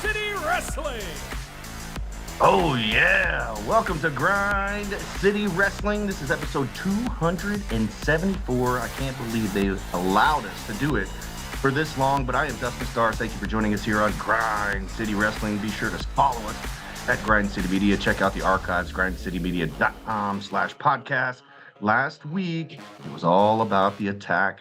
City Wrestling. Oh yeah, welcome to Grind City Wrestling. This is episode 274. I can't believe they allowed us to do it for this long, but I am Dustin Starr. Thank you for joining us here on Grind City Wrestling. Be sure to follow us at Grind City Media. Check out the archives, grindcitymedia.com/podcast. Last week, it was all about the attack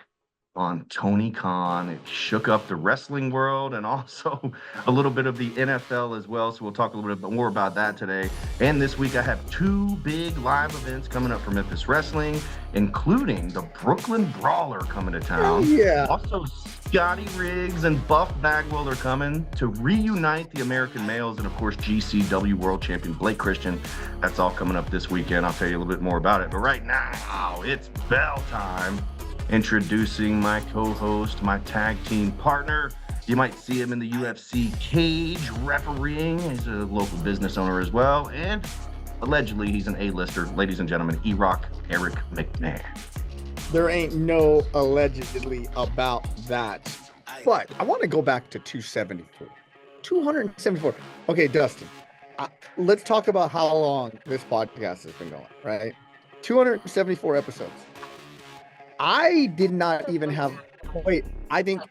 on Tony Khan. It shook up the wrestling world and also a little bit of the NFL as well. So we'll talk a little bit more about that today. And this week I have two big live events coming up for Memphis Wrestling, including the Brooklyn Brawler coming to town. Yeah. Also, Scotty Riggs and Buff Bagwell are coming to reunite the American males, and of course GCW World Champion Blake Christian. That's all coming up this weekend. I'll tell you a little bit more about it. But right now, it's bell time. Introducing my co-host, my tag team partner. You might see him in the UFC cage refereeing. He's a local business owner as well. And allegedly, he's an A-lister. Ladies and gentlemen, Rock Eric McMahon. There ain't no allegedly about that. But I want to go back to 274. 274. Okay, Dustin, let's talk about how long this podcast has been going, right? 274 episodes. I did not even have, I think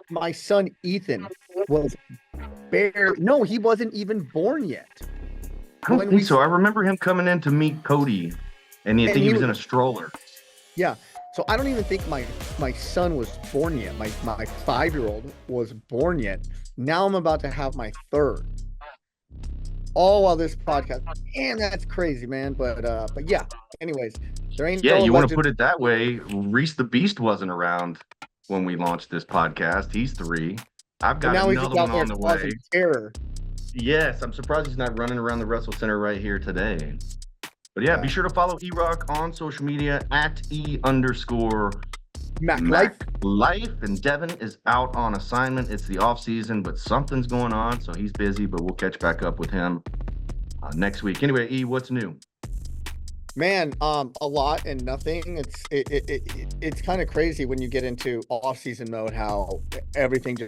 my son Ethan was he wasn't even born yet. I don't think so. I remember him coming in to meet Cody, and I think he was in a stroller. Yeah. So I don't even think my son was born yet. My 5-year-old was born yet. Now I'm about to have my third. All while this podcast. Man, that's crazy, man. But yeah. Anyways, there ain't. Yeah, you want to put it that way. Reese the Beast wasn't around when we launched this podcast. He's 3. I've got another one on the way. Terror. Yes, I'm surprised he's not running around the Wrestle Center right here today. But yeah, be sure to follow E-Rock on social media at @E_Mac Life. And Devin is out on assignment. It's the off season, but something's going on, so he's busy. But we'll catch back up with him next week. Anyway, E, what's new? Man, a lot and nothing. It's kind of crazy when you get into off season mode. How everything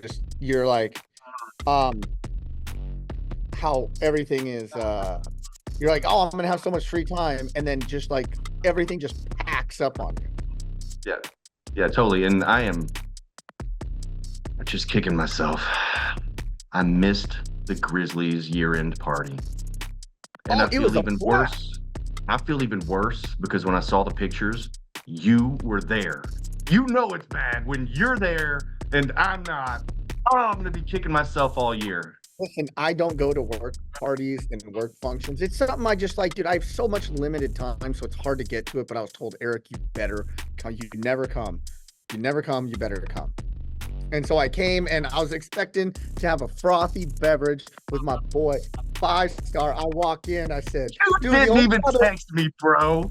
you're like, how everything is. You're like, oh, I'm gonna have so much free time, and then just like everything just packs up on you. Yeah, totally. And I'm just kicking myself. I missed the Grizzlies year-end party, and I feel even worse. I feel even worse because when I saw the pictures, you were there. You know it's bad when you're there and I'm not. Oh, I'm gonna be kicking myself all year. Listen, I don't go to work parties and work functions. It's something I just like, dude. I have so much limited time, so it's hard to get to it. But I was told, Eric, you better come. You never come. You never come. You better come. And so I came, and I was expecting to have a frothy beverage with my boy, 5-star. I walk in, I said, "You didn't even text me, bro."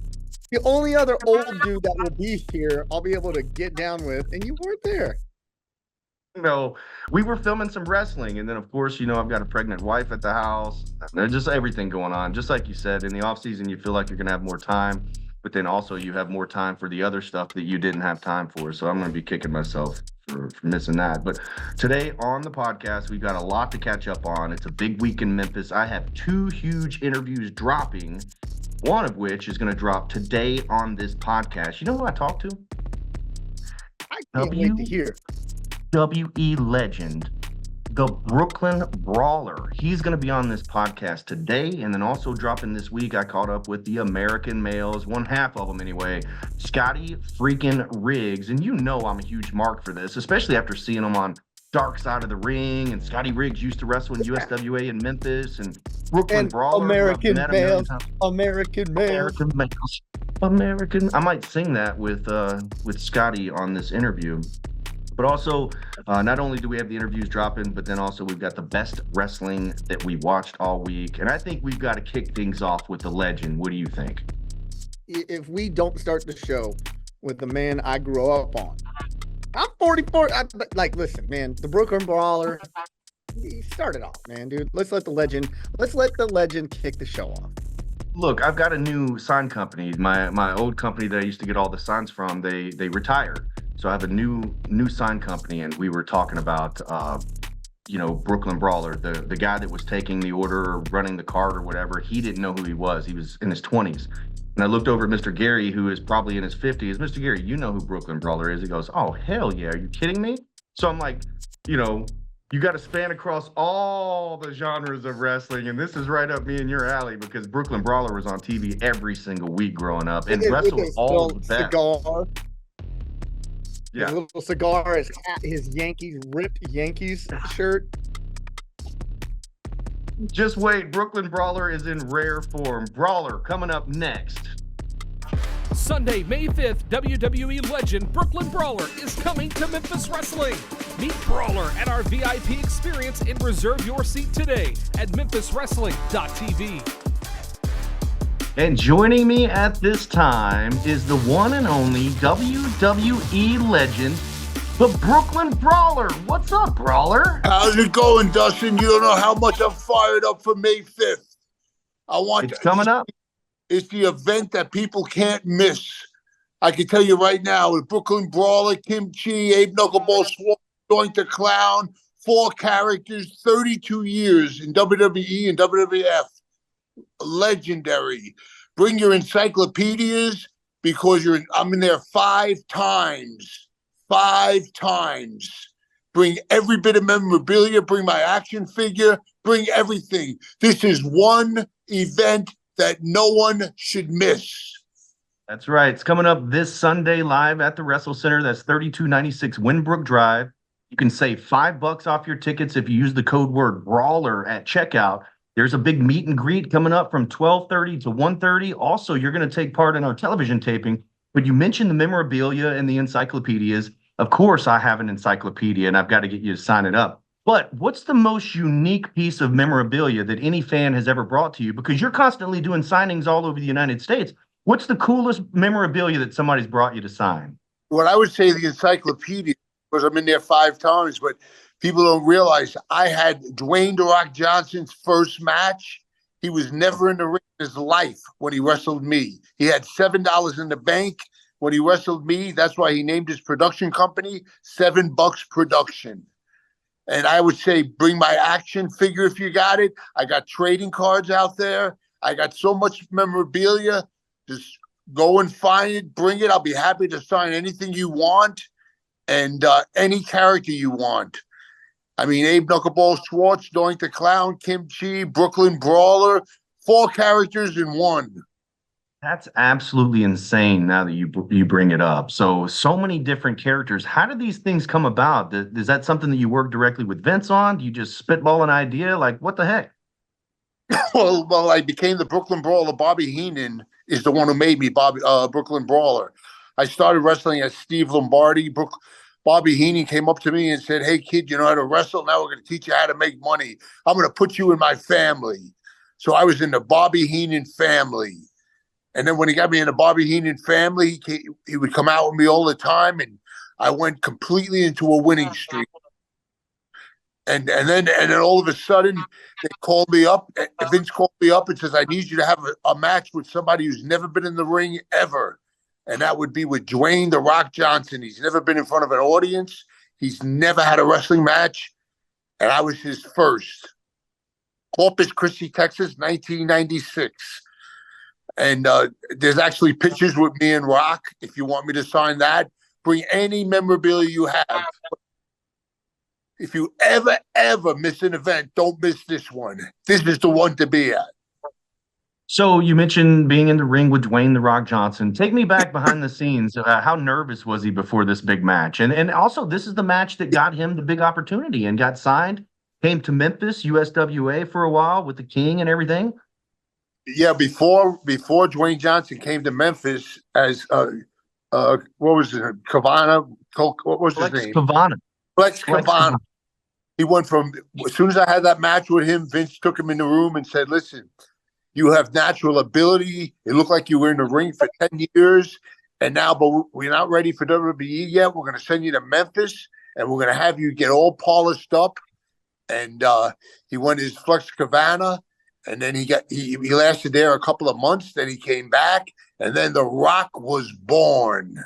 The only other old dude that will be here, I'll be able to get down with, and you weren't there. No, we were filming some wrestling, and then of course, I've got a pregnant wife at the house. There's just everything going on. Just like you said, in the off season, you feel like you're gonna have more time, but then also you have more time for the other stuff that you didn't have time for. So I'm gonna be kicking myself for missing that. But today on the podcast, we've got a lot to catch up on. It's a big week in Memphis. I have 2 huge interviews dropping, one of which is gonna drop today on this podcast. You know who I talked to? I can't wait to hear. WWE legend, the Brooklyn Brawler. He's going to be on this podcast today, and then also dropping this week, I caught up with the American males, one half of them anyway, Scotty freaking Riggs. And I'm a huge mark for this, especially after seeing him on Dark Side of the Ring, and Scotty Riggs used to wrestle in USWA in Memphis, and Brooklyn Brawler. American males. I might sing that with Scotty on this interview. But also, not only do we have the interviews dropping, but then also we've got the best wrestling that we watched all week. And I think we've got to kick things off with the legend. What do you think? If we don't start the show with the man I grew up on, I'm 44. Listen, man, the Brooklyn Brawler, he started off, man, dude. Let's let the legend kick the show off. Look, I've got a new sign company. My old company that I used to get all the signs from, they retired. So I have a new sign company, and we were talking about Brooklyn Brawler, the guy that was taking the order or running the cart or whatever, he didn't know who he was. He was in his 20s. And I looked over at Mr. Gary, who is probably in his 50s. Mr. Gary, you know who Brooklyn Brawler is? He goes, oh, hell yeah. Are you kidding me? So I'm like, you got to span across all the genres of wrestling. And this is right up me and your alley because Brooklyn Brawler was on TV every single week growing up and wrestled all the best. Cigar. Yeah. His little cigar, his ripped Yankees shirt. Just wait. Brooklyn Brawler is in rare form. Brawler coming up next. Sunday, May 5th, WWE legend Brooklyn Brawler is coming to Memphis Wrestling. Meet Brawler at our VIP experience and reserve your seat today at memphiswrestling.tv. And joining me at this time is the one and only WWE legend, the Brooklyn Brawler. What's up, Brawler? How's it going, Dustin? You don't know how much I'm fired up for May 5th. It's coming up. It's the event that people can't miss. I can tell you right now, with Brooklyn Brawler, Kim Chi, Abe Knuckleball Swartz, Doink the Clown, 4 characters, 32 years in WWE and WWF. Legendary. Bring your encyclopedias because I'm in there 5 times. 5 times. Bring every bit of memorabilia, bring my action figure, bring everything. This is one event that no one should miss. That's right. It's coming up this Sunday live at the Wrestle Center. That's 3296 Winbrook Drive. You can save $5 off your tickets if you use the code word Brawler at checkout. There's a big meet and greet coming up from 12:30 to 1:30. Also, you're going to take part in our television taping. But you mentioned the memorabilia and the encyclopedias. Of course, I have an encyclopedia, and I've got to get you to sign it up. But what's the most unique piece of memorabilia that any fan has ever brought to you? Because you're constantly doing signings all over the United States. What's the coolest memorabilia that somebody's brought you to sign? Well, I would say the encyclopedia, because I'm in there 5 times, but people don't realize I had Dwayne "The Rock" Johnson's first match. He was never in the ring in his life when he wrestled me. He had $7 in the bank when he wrestled me. That's why he named his production company $7 Production. And I would say bring my action figure if you got it. I got trading cards out there. I got so much memorabilia. Just go and find it, bring it. I'll be happy to sign anything you want and any character you want. I mean, Abe Knuckleball Swartz, Doink the Clown, Kim Chi, Brooklyn Brawler, 4 characters in one. That's absolutely insane now that you bring it up. So many different characters. How did these things come about? Is that something that you work directly with Vince on? Do you just spitball an idea? Like, what the heck? Well, I became the Brooklyn Brawler. Bobby Heenan is the one who made me Brooklyn Brawler. I started wrestling as Steve Lombardi. Bobby Heenan came up to me and said, "Hey, kid, you know how to wrestle? Now we're going to teach you how to make money. I'm going to put you in my family." So I was in the Bobby Heenan family. And then when he got me in the Bobby Heenan family, he would come out with me all the time, and I went completely into a winning streak. And then all of a sudden, they called me up. Vince called me up and says, "I need you to have a match with somebody who's never been in the ring ever." And that would be with Dwayne "The Rock" Johnson. He's never been in front of an audience. He's never had a wrestling match. And I was his first. Corpus Christi, Texas, 1996. And there's actually pictures with me and Rock. If you want me to sign that, bring any memorabilia you have. If you ever miss an event, don't miss this one. This is the one to be at. So you mentioned being in the ring with Dwayne "The Rock" Johnson. Take me back behind the scenes. How nervous was he before this big match? And also, this is the match that got him the big opportunity and got signed, came to Memphis, USWA for a while with the King and everything. Yeah, before Dwayne Johnson came to Memphis as what was it? Cavana? What was his name? Flex Cavana. He went from, as soon as I had that match with him, Vince took him in the room and said, "Listen, you have natural ability. It looked like you were in the ring for 10 years, and now, but we're not ready for WWE yet. We're going to send you to Memphis, and we're going to have you get all polished up." And he went his Flex Cavana. And then he lasted there a couple of months. Then he came back, and then The Rock was born.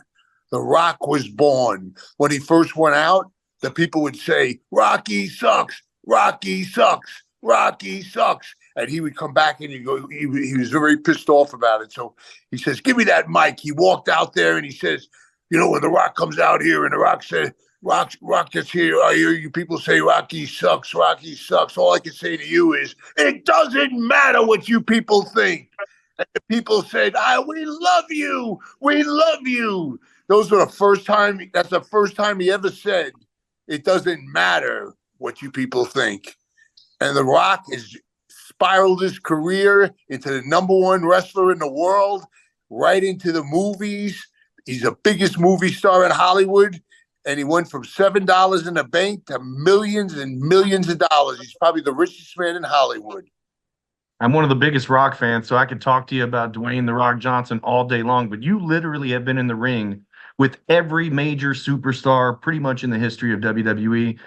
The Rock was born. When he first went out, the people would say, "Rocky sucks. Rocky sucks. Rocky sucks. And he would come back and he was very pissed off about it. So he says, give me that mic. He walked out there and he says, when The Rock comes out here and The Rock said, Rock gets here, I hear you people say Rocky sucks, Rocky sucks. All I can say to you is, it doesn't matter what you people think. And the people said, we love you. We love you. That's the first time he ever said, it doesn't matter what you people think. And The Rock has spiraled his career into the #1 wrestler in the world, right into the movies. He's the biggest movie star in Hollywood. And he went from $7 in the bank to millions and millions of dollars. He's probably the richest man in Hollywood. I'm one of the biggest Rock fans, so I could talk to you about Dwayne "The Rock" Johnson all day long, but you literally have been in the ring with every major superstar pretty much in the history of WWE.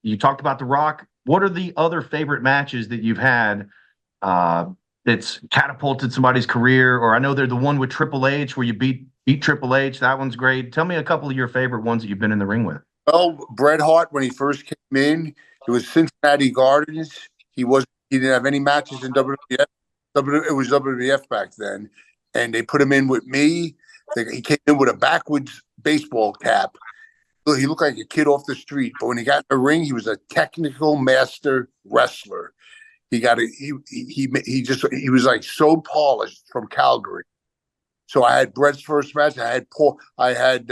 You talked about The Rock. What are the other favorite matches that you've had that's catapulted somebody's career? Or I know they're the one with Triple H where you beat Triple H. That one's great. Tell me a couple of your favorite ones that you've been in the ring with. Well, Bret Hart, when he first came in, it was Cincinnati Gardens. He didn't have any matches in WWF. It was WWF back then. And they put him in with me. He came in with a backwards baseball cap. He looked like a kid off the street. But when he got in the ring, he was a technical master wrestler. He was like so polished from Calgary. So I had Bret's first match. I had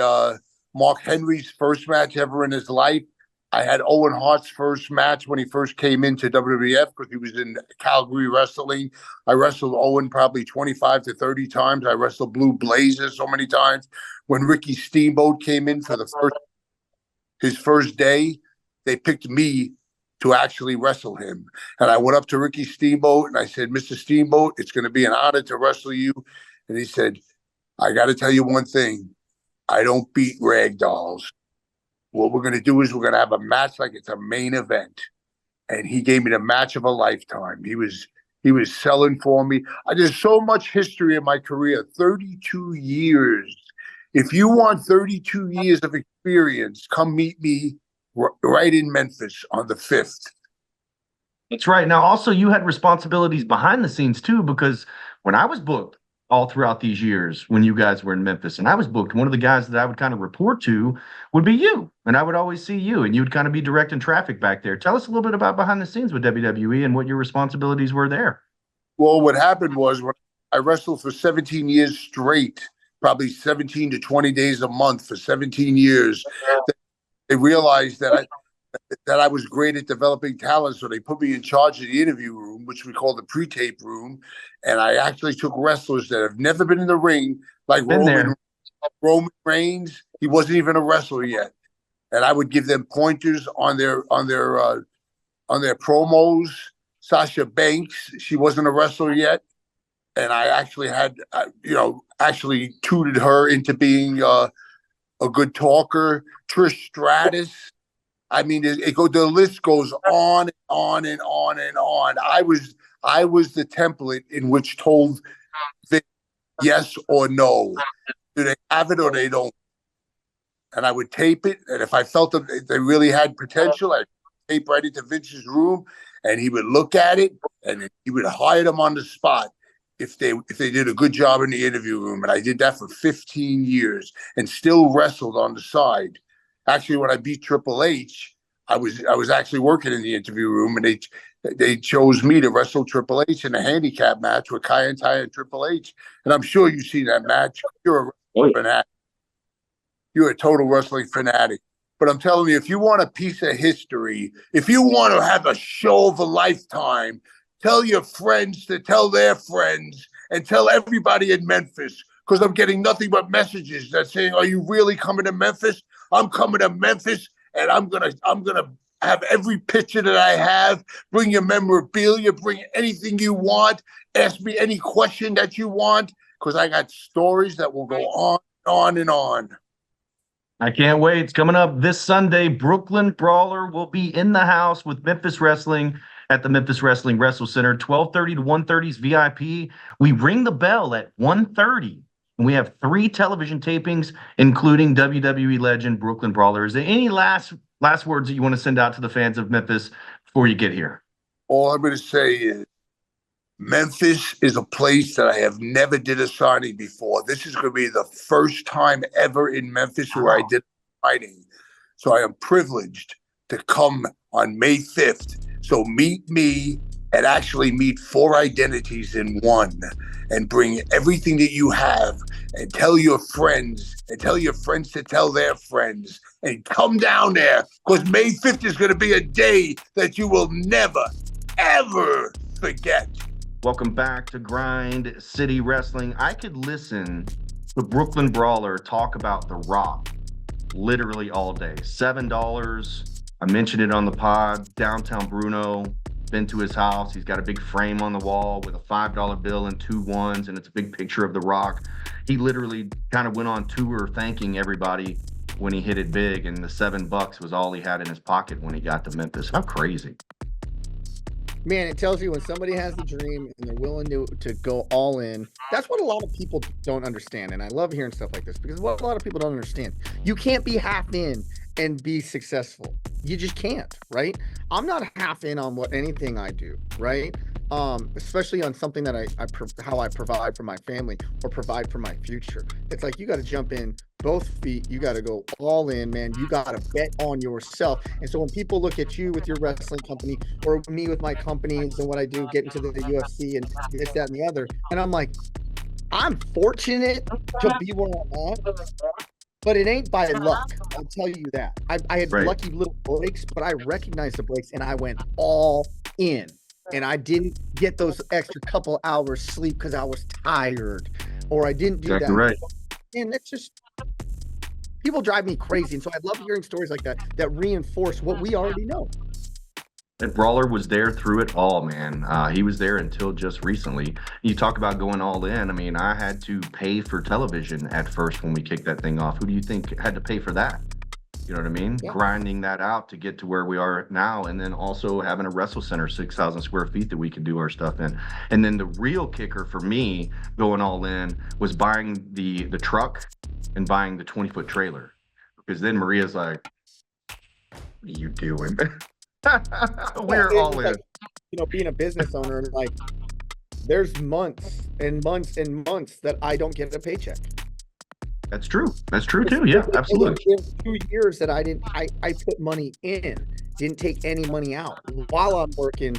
Mark Henry's first match ever in his life. I had Owen Hart's first match when he first came into WWF because he was in Calgary wrestling. I wrestled Owen probably 25 to 30 times. I wrestled Blue Blazers so many times. When Ricky Steamboat came in for his first day, they picked me to actually wrestle him. And I went up to Ricky Steamboat and I said, Mr. Steamboat, it's going to be an honor to wrestle you. And he said, I got to tell you one thing. I don't beat rag dolls. What we're going to do is we're going to have a match like it's a main event. And he gave me the match of a lifetime. He was selling for me. There's so much history in my career, 32 years. If you want 32 years of experience, come meet me right in Memphis on the 5th. That's right. Now, also, you had responsibilities behind the scenes, too, because when I was booked all throughout these years, when you guys were in Memphis, and I was booked, one of the guys that I would kind of report to would be you. And I would always see you, and you would kind of be directing traffic back there. Tell us a little bit about behind the scenes with WWE and what your responsibilities were there. Well, what happened was when I wrestled for 17 years straight, probably 17 to 20 days a month for 17 years, they realized that I was great at developing talent, so they put me in charge of the interview room, which we call the pre-tape room, and I actually took wrestlers that have never been in the ring, like Roman Reigns. He wasn't even a wrestler yet, and I would give them pointers on their promos. Sasha Banks, she wasn't a wrestler yet, and I actually had actually tutored her into being a good talker. Trish Stratus. I mean, the list goes on and on and on and on. I was the template in which told them yes or no. Do they have it or they don't? And I would tape it. And if I felt that they really had potential, I'd tape right into Vince's room, and he would look at it, and he would hire them on the spot if they did a good job in the interview room. And I did that for 15 years and still wrestled on the side. Actually, when I beat Triple H, I was actually working in the interview room, and they chose me to wrestle Triple H in a handicap match with Kai and and Triple H. And I'm sure you've seen that match. You're a wrestling fanatic. You're a total wrestling fanatic. But I'm telling you, if you want a piece of history, if you want to have a show of a lifetime, tell your friends to tell their friends and tell everybody in Memphis, because I'm getting nothing but messages that saying, are you really coming to Memphis? I'm coming to Memphis, and I'm gonna have every picture that I have. Bring your memorabilia, bring anything you want. Ask me any question that you want, because I got stories that will go on and on. I can't wait. It's coming up this Sunday. Brooklyn Brawler will be in the house with Memphis Wrestling at the Memphis Wrestling Wrestle Center, 12:30 to 1:30 is VIP. We ring the bell at 1:30. And we have 3 television tapings, including WWE legend Brooklyn Brawler. Is there any last last words that you want to send out to the fans of Memphis before you get here? All I'm going to say is Memphis is a place that I have never did a signing before. This is going to be the first time ever in Memphis where I did a signing. So I am privileged to come on May 5th. So meet me and actually meet 4 identities in one, and bring everything that you have and tell your friends and tell your friends to tell their friends and come down there, because May 5th is going to be a day that you will never, ever forget. Welcome back to Grind City Wrestling. I could listen to Brooklyn Brawler talk about The Rock literally all day. $7. I mentioned it on the pod. Downtown Bruno. Been to his house. He's got a big frame on the wall with a $5 bill and 2 ones, and it's a big picture of The Rock. He literally kind of went on tour thanking everybody when he hit it big, and the $7 was all he had in his pocket when he got to Memphis. How crazy. Man, it tells you when somebody has the dream and they're willing to go all in. That's what a lot of people don't understand. And I love hearing stuff like this, because what a lot of people don't understand, you can't be half in and be successful. You just can't, right? I'm not half in on anything I do, right? Especially on something that how I provide for my family or provide for my future. It's like, you got to jump in both feet. You got to go all in, man. You got to bet on yourself. And so when people look at you with your wrestling company, or me with my companies and what I do, get into the UFC and this, that, and the other, and I'm like, I'm fortunate to be where I'm at, but it ain't by luck. I'll tell you that. I had lucky little breaks, but I recognized the breaks and I went all in. And I didn't get those extra couple hours sleep because I was tired, or I didn't do that. Right. And that's just, people drive me crazy. And so I love hearing stories like that reinforce what we already know. And Brawler was there through it all, man. He was there until just recently. You talk about going all in. I mean, I had to pay for television at first when we kicked that thing off. Who do you think had to pay for that? You know what I mean? Yeah. Grinding that out to get to where we are now. And then also having a wrestle center, 6,000 square feet that we could do our stuff in. And then the real kicker for me going all in was buying the truck and buying the 20-foot trailer. Because then Maria's like, what are you doing? We're all in. Like, you know, being a business owner, like, there's months and months and months that I don't get a paycheck. That's true. That's true too. Yeah, absolutely. 2 years that I put money in, didn't take any money out while I'm working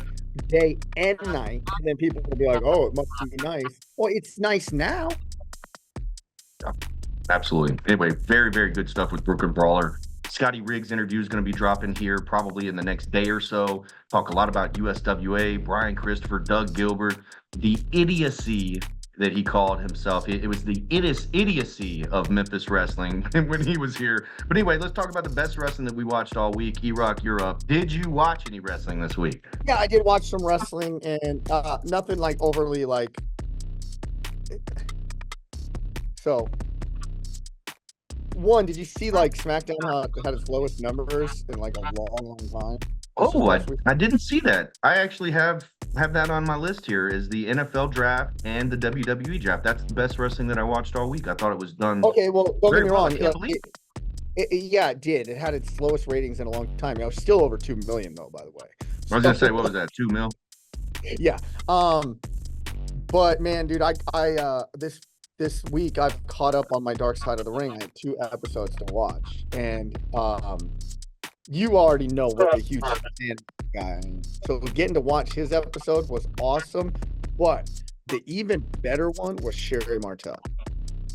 day and night. And then people will be like, oh, it must be nice. Well, it's nice now. Yeah, absolutely. Anyway, very, very good stuff with Brooklyn Brawler. Scotty Riggs interview is going to be dropping here probably in the next day or so. Talk a lot about USWA, Brian Christopher, Doug Gilbert, the idiocy that he called himself. It was the idiocy of Memphis wrestling when he was here. But anyway, let's talk about the best wrestling that we watched all week. E-Rock, you're up. Did you watch any wrestling this week? Yeah, I did watch some wrestling, and nothing like overly like. So, one, did you see like SmackDown had its lowest numbers in like a long time? Oh, I didn't see that. I actually have that on my list here, is the NFL draft and the WWE draft. That's the best wrestling that I watched all week. I thought it was done. Okay, well, don't get me wrong. Yeah, it did. It had its lowest ratings in a long time. It was still over 2 million, though, by the way. I was going to say, what was that, 2 mil? Yeah. But, man, dude, I this week I've caught up on my Dark Side of the Ring. I had 2 episodes to watch. And you already know what a huge fan guy I am. So getting to watch his episode was awesome. But the even better one was Sherry Martel.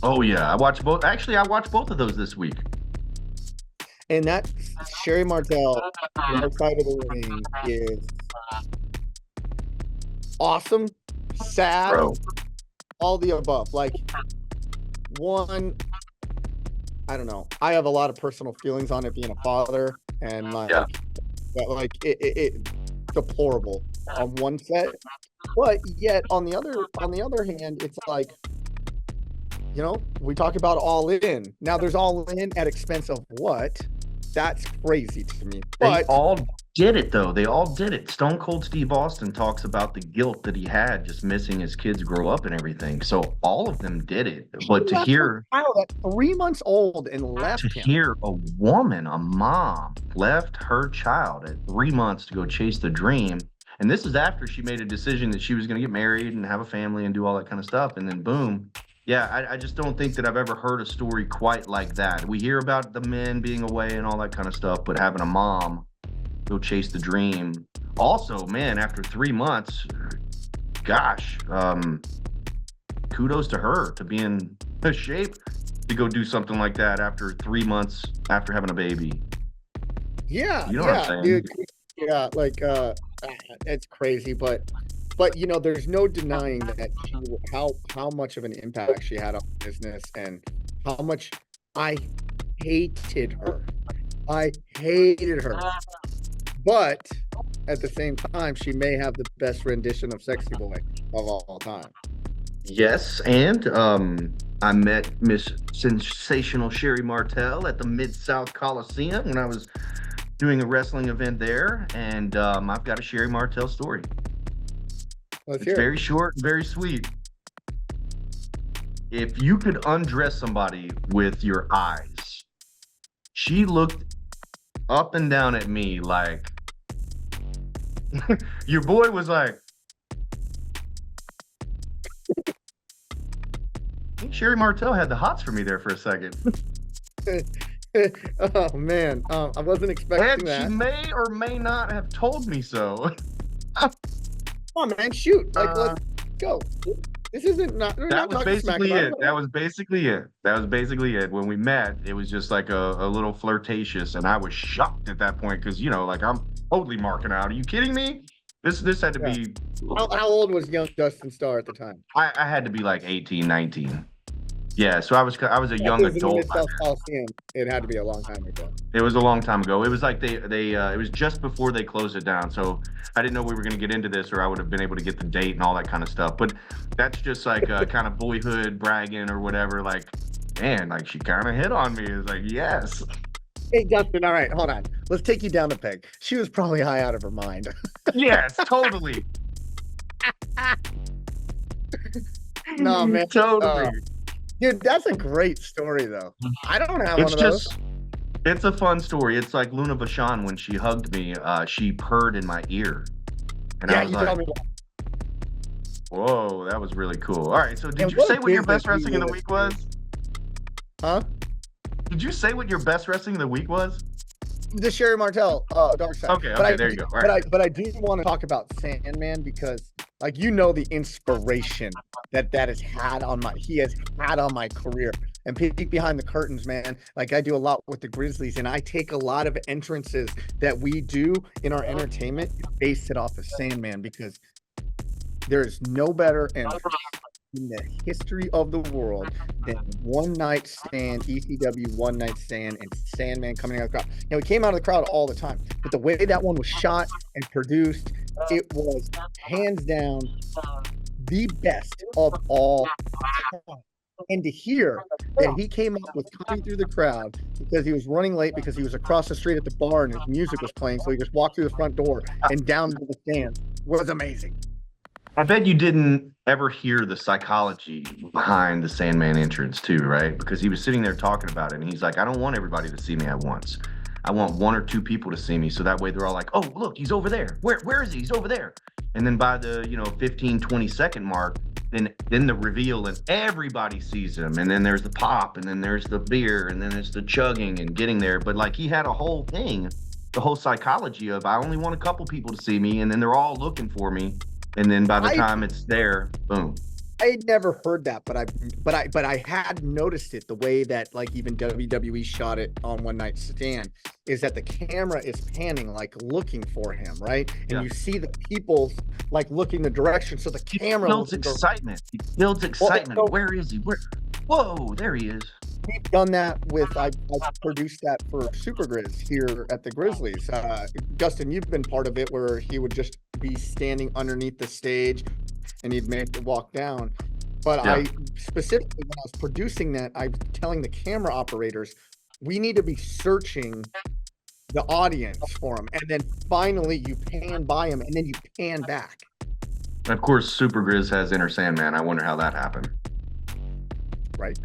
Oh yeah, I watched both. Actually, I watched both of those this week. And that Sherry Martel, Dark Side of the Ring, is awesome, sad, all the above. Like, one, I don't know. I have a lot of personal feelings on it being a father, and it deplorable on one set, but yet on the other hand, it's like, you know, we talk about all in. Now there's all in at expense of what? That's crazy to me. But did it though. They all did it. Stone Cold Steve Austin talks about the guilt that he had just missing his kids grow up and everything. So all of them did it. But to hear at 3 months old and left to him. hear a woman, a mom, left her child at 3 months to go chase the dream. And this is after she made a decision that she was going to get married and have a family and do all that kind of stuff. And then boom. Yeah, I just don't think that I've ever heard a story quite like that. We hear about the men being away and all that kind of stuff, but having a mom go chase the dream. Also, man, after 3 months, gosh, kudos to her to be in shape to go do something like that after 3 months after having a baby. Yeah, You know what I'm saying? dude. Yeah, like it's crazy, but you know, there's no denying that how much of an impact she had on business and how much I hated her. I hated her. But at the same time, she may have the best rendition of Sexy Boy of all time. Yes, and I met Miss Sensational Sherry Martel at the Mid-South Coliseum when I was doing a wrestling event there, and I've got a Sherry Martel story. Let's It's hear it. very short, very sweet. If you could undress somebody with your eyes, she looked up and down at me like, your boy was like, I think Sherry Martel had the hots for me there for a second. Oh man, I wasn't expecting And that. she may or may not have told me so. Come on, man, shoot! Like, let's go. This isn't not. We're That not was talking smack basically about it. That was basically it. That was basically it. When we met, it was just like a little flirtatious, and I was shocked at that point because, you know, like, I'm totally marking out. Are you kidding me? This had to be. How old was young Dustin Starr at the time? I had to be like 18, 19. Yeah, so I was a young It was in the adult. Mid-South Coliseum. It had to be a long time ago. It was a long time ago. It was like it was just before they closed it down. So I didn't know we were going to get into this, or I would have been able to get the date and all that kind of stuff. But that's just like kind of boyhood bragging or whatever. Like, man, like, she kind of hit on me. It's like, yes. Hey, Dustin, all right, hold on. Let's take you down a peg. She was probably high out of her mind. Yes, totally. No, man. Totally. Dude, that's a great story, though. I don't have It's one of those. just, it's a fun story. It's like Luna Vachon when she hugged me, she purred in my ear. And I was you like, told me. whoa, that was really cool. All right, so did And you what say what your business best wrestling of the you week was? Huh? Did you say what your best wrestling of the week was? The Sherry Martel, Dark Side. Okay, there you go. All But right. I do want to talk about Sandman because, like, you know, the inspiration that has had on my career. And peek behind the curtains, man. Like, I do a lot with the Grizzlies, and I take a lot of entrances that we do in our entertainment, base it off of Sandman, because there is no better entrance in the history of the world than One Night Stand, ECW One Night Stand, and Sandman coming out of the crowd. Now, he came out of the crowd all the time, but the way that one was shot and produced, it was hands down the best of all time. And to hear that he came up with coming through the crowd because he was running late because he was across the street at the bar and his music was playing, so he just walked through the front door and down to the stands was amazing. I bet you didn't ever hear the psychology behind the Sandman entrance too, right? Because he was sitting there talking about it, and he's like, I don't want everybody to see me at once. I want one or two people to see me, so that way they're all like, oh, look, he's over there. Where is he? He's over there. And then by the 15, 20-second mark, then the reveal and everybody sees him, and then there's the pop, and then there's the beer, and then there's the chugging and getting there. But like, he had a whole thing, the whole psychology of, I only want a couple people to see me, and then they're all looking for me. And then by the time it's there, boom. I had never heard that, but I had noticed it the way that, like, even WWE shot it on One Night Stand, is that the camera is panning, like, looking for him, right? And you see the people like looking the direction, so the camera builds excitement. He builds excitement. Well, Where is he? Whoa, there he is. We've done that with I produced that for Super Grizz here at the Grizzlies. Dustin, you've been part of it where he would just be standing underneath the stage and he'd make the walk down. But I specifically, when I was producing that, I was telling the camera operators, we need to be searching the audience for him, and then finally you pan by him, and then you pan back. And of course, Super Grizz has Inner Sandman. I wonder how that happened. Right.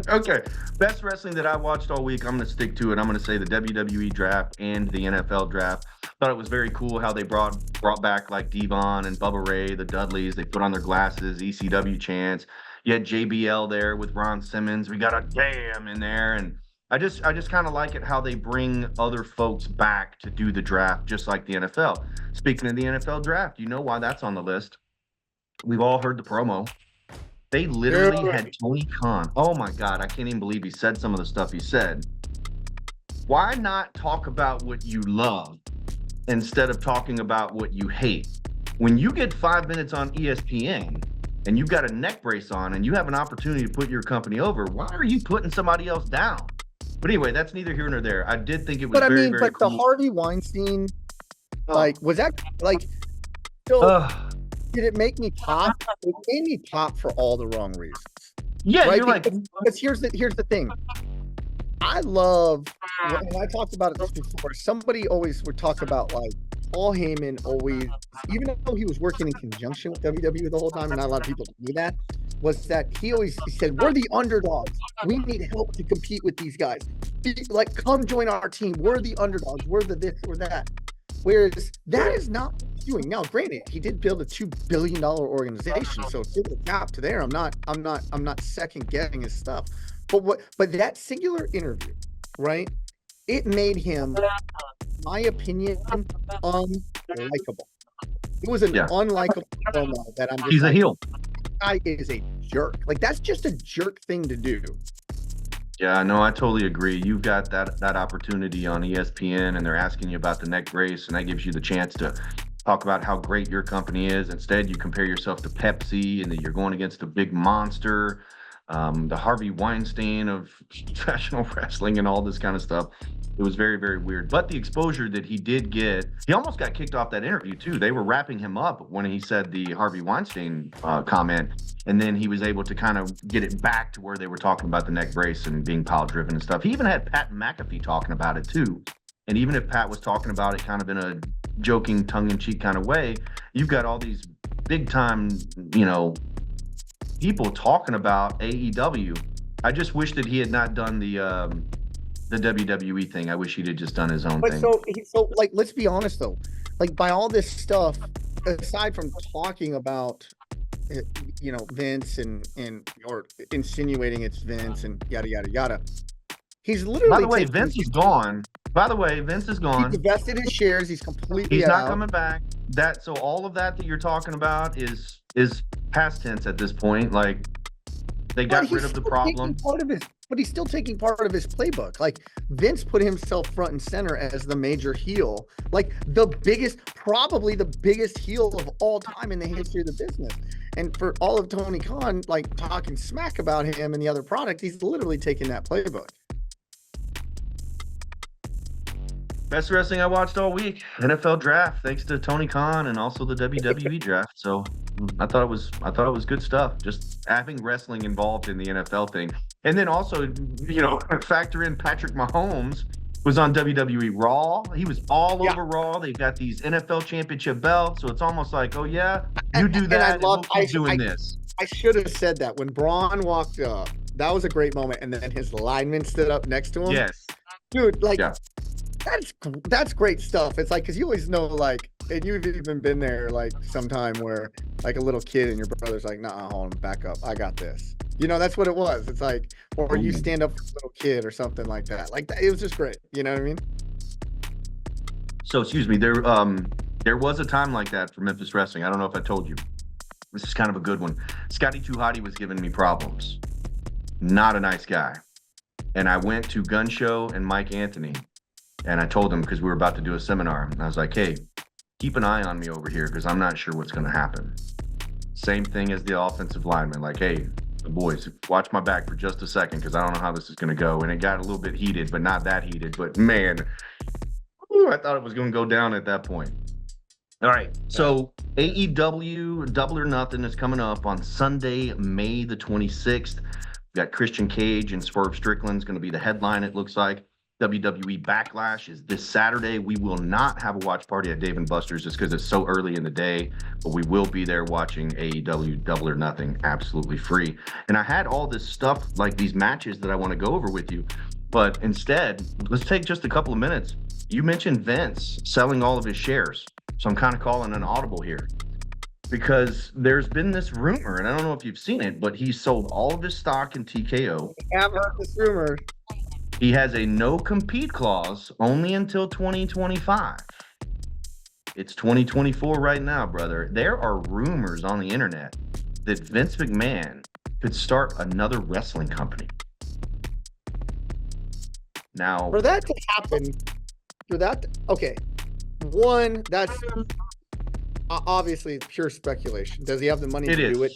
Okay, best wrestling that I watched all week. I'm going to stick to it. I'm going to say the WWE draft and the NFL draft. Thought it was very cool how they brought back like Devon and Bubba Ray, the Dudleys. They put on their glasses, ECW chants. You had JBL there with Ron Simmons. We got a damn in there, and I just kind of like it how they bring other folks back to do the draft, just like the NFL. Speaking of the NFL draft, you know why that's on the list? We've all heard the promo. They literally had Tony Khan. Oh my God, I can't even believe he said some of the stuff he said. Why not talk about what you love instead of talking about what you hate? When you get 5 minutes on ESPN and you've got a neck brace on and you have an opportunity to put your company over, why are you putting somebody else down? But anyway, that's neither here nor there. I did think it was very cool. The Harvey Weinstein, was that still? Did it make me pop? It made me pop for all the wrong reasons. Yeah, right? You're because here's the thing. I love, and I talked about it before. Somebody always would talk about like Paul Heyman always, even though he was working in conjunction with WWE the whole time, and not a lot of people knew that, was that he said, "We're the underdogs. We need help to compete with these guys. Like, come join our team. We're the underdogs. We're the this or that." Whereas that is not what he's doing. Now, granted, he did build a $2 billion organization, so give the cap to there. I'm not second guessing his stuff. But that singular interview, right? It made him, in my opinion, unlikable. It was an unlikable promo that I'm just he's a heel. Guy is a jerk. Like, that's just a jerk thing to do. Yeah, no, I totally agree. You've got that opportunity on ESPN, and they're asking you about the neck brace, and that gives you the chance to talk about how great your company is. Instead, you compare yourself to Pepsi, and that you're going against a big monster, the Harvey Weinstein of professional wrestling and all this kind of stuff. It was very, very weird. But the exposure that he did get, he almost got kicked off that interview, too. They were wrapping him up when he said the Harvey Weinstein comment. And then he was able to kind of get it back to where they were talking about the neck brace and being pile driven and stuff. He even had Pat McAfee talking about it, too. And even if Pat was talking about it kind of in a joking, tongue-in-cheek kind of way, you've got all these big-time, people talking about AEW. I just wish that he had not done the WWE thing. I wish he'd have just done his own thing. So like, let's be honest though. Like, by all this stuff, aside from talking about, Vince and or insinuating it's Vince and yada yada yada, he's literally. By the way, Vince is gone. He divested his shares. He's completely. He's not coming back. So all of that you're talking about is past tense at this point. Like, they got rid of the problem. But he's still taking part of his playbook. Like, Vince put himself front and center as the major heel, like probably the biggest heel of all time in the history of the business. And for all of Tony Khan, like, talking smack about him and the other product, he's literally taking that playbook. Best wrestling I watched all week, NFL draft, thanks to Tony Khan, and also the WWE draft. So I thought it was good stuff. Just having wrestling involved in the NFL thing. And then also, factor in Patrick Mahomes was on WWE Raw. He was all over Raw. They've got these NFL championship belts. So it's almost like, oh yeah, you do that, and we'll keep doing this. I should have said that when Braun walked up. That was a great moment. And then his lineman stood up next to him. Yes. Dude, that's great stuff. It's like, because you always know, like, and you've even been there, like, sometime where, like, a little kid and your brother's like, nah, hold on, back up. I got this. That's what it was. It's like, or you stand up for a little kid or something like that. Like, it was just great. You know what I mean? So, excuse me, there was a time like that for Memphis Wrestling. I don't know if I told you. This is kind of a good one. Scotty 2 Hotty was giving me problems. Not a nice guy. And I went to Gun Show and Mike Anthony. And I told him, because we were about to do a seminar, and I was like, hey, keep an eye on me over here, because I'm not sure what's going to happen. Same thing as the offensive lineman. Like, hey, boys, watch my back for just a second, because I don't know how this is going to go. And it got a little bit heated, but not that heated. But, man, I thought it was going to go down at that point. All right, so AEW Double or Nothing is coming up on Sunday, May the 26th. We got Christian Cage and Swerve Strickland's going to be the headline, it looks like. WWE Backlash is this Saturday. We will not have a watch party at Dave & Buster's just because it's so early in the day, but we will be there watching AEW Double or Nothing absolutely free. And I had all this stuff, like these matches that I want to go over with you, but instead, let's take just a couple of minutes. You mentioned Vince selling all of his shares, so I'm kind of calling an audible here. Because there's been this rumor, and I don't know if you've seen it, but he sold all of his stock in TKO. I have heard this rumor. He has a no-compete clause only until 2025. It's 2024 right now, brother. There are rumors on the internet that Vince McMahon could start another wrestling company. Now, For that to happen, okay. One, that's obviously pure speculation. Does he have the money to do it?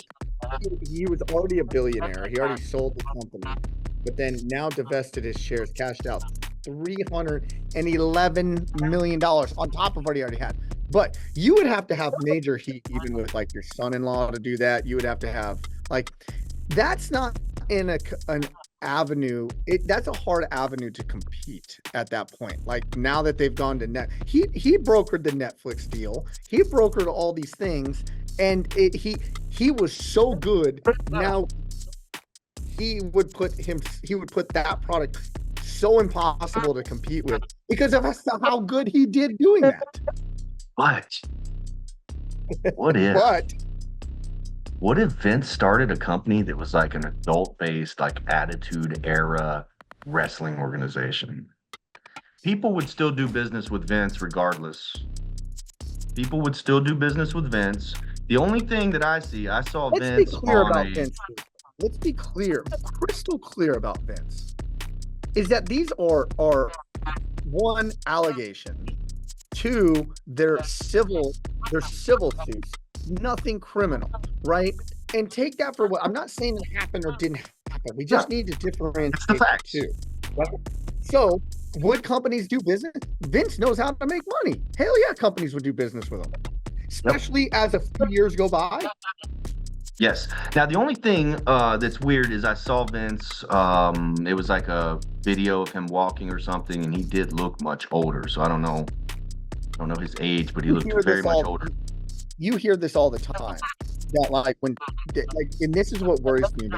He was already a billionaire. He already sold the company, but then now divested his shares, cashed out $311 million on top of what he already had. But you would have to have major heat, even with like your son-in-law, to do that. You would have to have like, that's not in an avenue. That's a hard avenue to compete at that point. Like now that they've gone to net, he brokered the Netflix deal. He brokered all these things, and he was so good. Now he would put that product so impossible to compete with because of how good he did doing that. what if? What if Vince started a company that was like an adult-based, like Attitude Era wrestling organization? People would still do business with Vince regardless. People would still do business with Vince. The only thing that I saw Let's Vince be clear on about Vince. Let's be clear, crystal clear about Vince. Is that these are one, allegation, two, they're civil suits. Nothing criminal, right? And take that for what I'm not saying it happened or didn't happen. We just need to differentiate It's the facts. the two. Right? So, would companies do business? Vince knows how to make money. Hell yeah, companies would do business with him, especially as a few years go by. Yes. Now, the only thing that's weird is I saw Vince. It was like a video of him walking or something, and he did look much older. So I don't know his age, but he looked very much older. You hear this all the time. That and this is what worries me.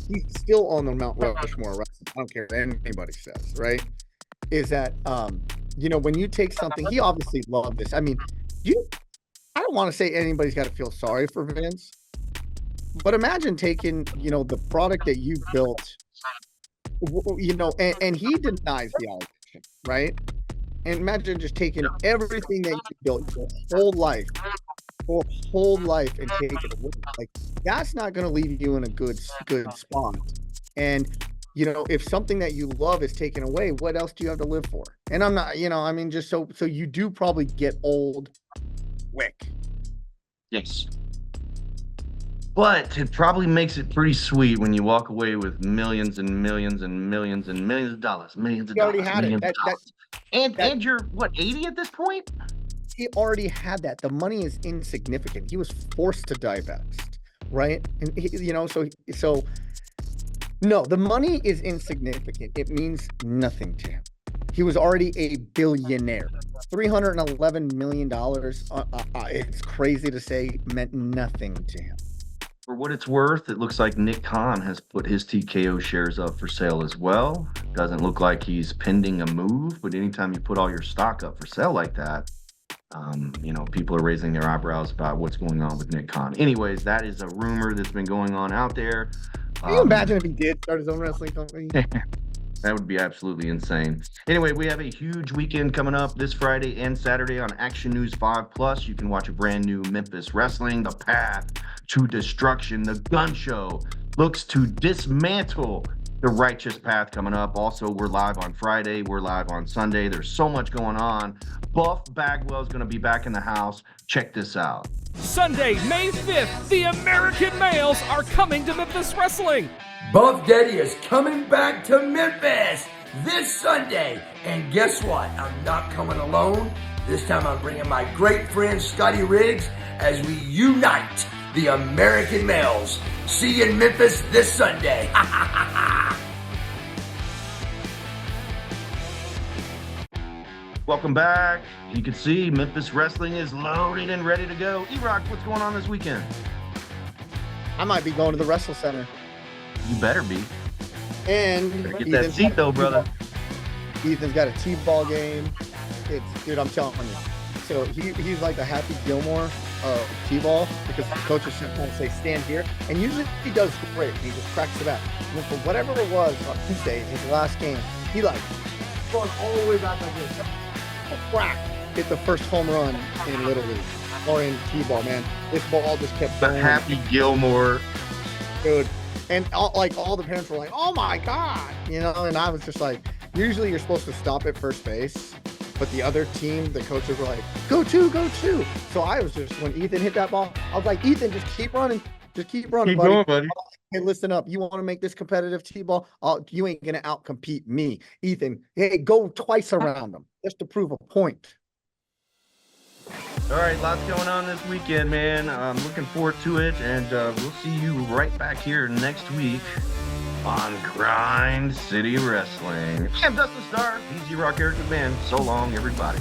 He's still on the Mount Rushmore. Right? I don't care what anybody says, right? Is that when you take something, he obviously loved this. I mean, I don't want to say anybody's got to feel sorry for Vince, but imagine taking the product that you built, and he denies the allegation, right? And imagine just taking everything that you built your whole life and take it away. Like that's not going to leave you in a good spot. And if something that you love is taken away, what else do you have to live for? And I'm not, just so you do probably get old quick. Yes. But it probably makes it pretty sweet when you walk away with millions and millions and millions and millions of dollars. Millions of He already dollars. had it. And you're what, 80 at this point? He already had that. The money is insignificant. He was forced to divest, right? And so no, the money is insignificant. It means nothing to him. He was already a billionaire. $311 million. It's crazy to say, meant nothing to him. For what it's worth, it looks like Nick Khan has put his TKO shares up for sale as well. Doesn't look like he's pending a move, but anytime you put all your stock up for sale like that, people are raising their eyebrows about what's going on with Nick Khan. Anyways, that is a rumor that's been going on out there. Can you imagine if he did start his own wrestling company? That would be absolutely insane. Anyway, we have a huge weekend coming up this Friday and Saturday on Action News 5+. You can watch a brand new Memphis Wrestling, The Path to Destruction. The Gun Show looks to dismantle the Righteous Path coming up. Also, we're live on Friday. We're live on Sunday. There's so much going on. Buff Bagwell is going to be back in the house. Check this out. Sunday, May 5th, the American Males are coming to Memphis Wrestling. Buff Daddy is coming back to Memphis this Sunday. And guess what? I'm not coming alone. This time I'm bringing my great friend Scotty Riggs as we unite the American Males. See you in Memphis this Sunday. Welcome back. You can see Memphis Wrestling is loaded and ready to go. E-Rock, what's going on this weekend? I might be going to the Wrestle Center. You better be. And Better get that seat though, brother. Ethan's got a T-ball game. Dude, I'm telling you. So he's like the Happy Gilmore of T-ball, because the coaches sometimes say stand here, and usually he does great. He just cracks it out. And for whatever it was on Tuesday, his last game, he like going all the way back like this. Crack! Hit the first home run in Little League or in T-ball, man. This ball just kept The going. Happy Gilmore. Dude. And all the parents were like, "Oh my God," you know, and I was just like, usually you're supposed to stop at first base, but the other team, the coaches were like, go two. So I was just, when Ethan hit that ball, I was like, Ethan, just keep running, Keep buddy. going, buddy. Hey, listen up. You want to make this competitive T-ball? You ain't gonna outcompete me, Ethan. Hey, go twice around them just to prove a point. All right, lots going on this weekend, man. I'm looking forward to it, and we'll see you right back here next week on Grind City Wrestling. I'm Dustin Starr, Easy Rock Eric McMahon. So long, everybody.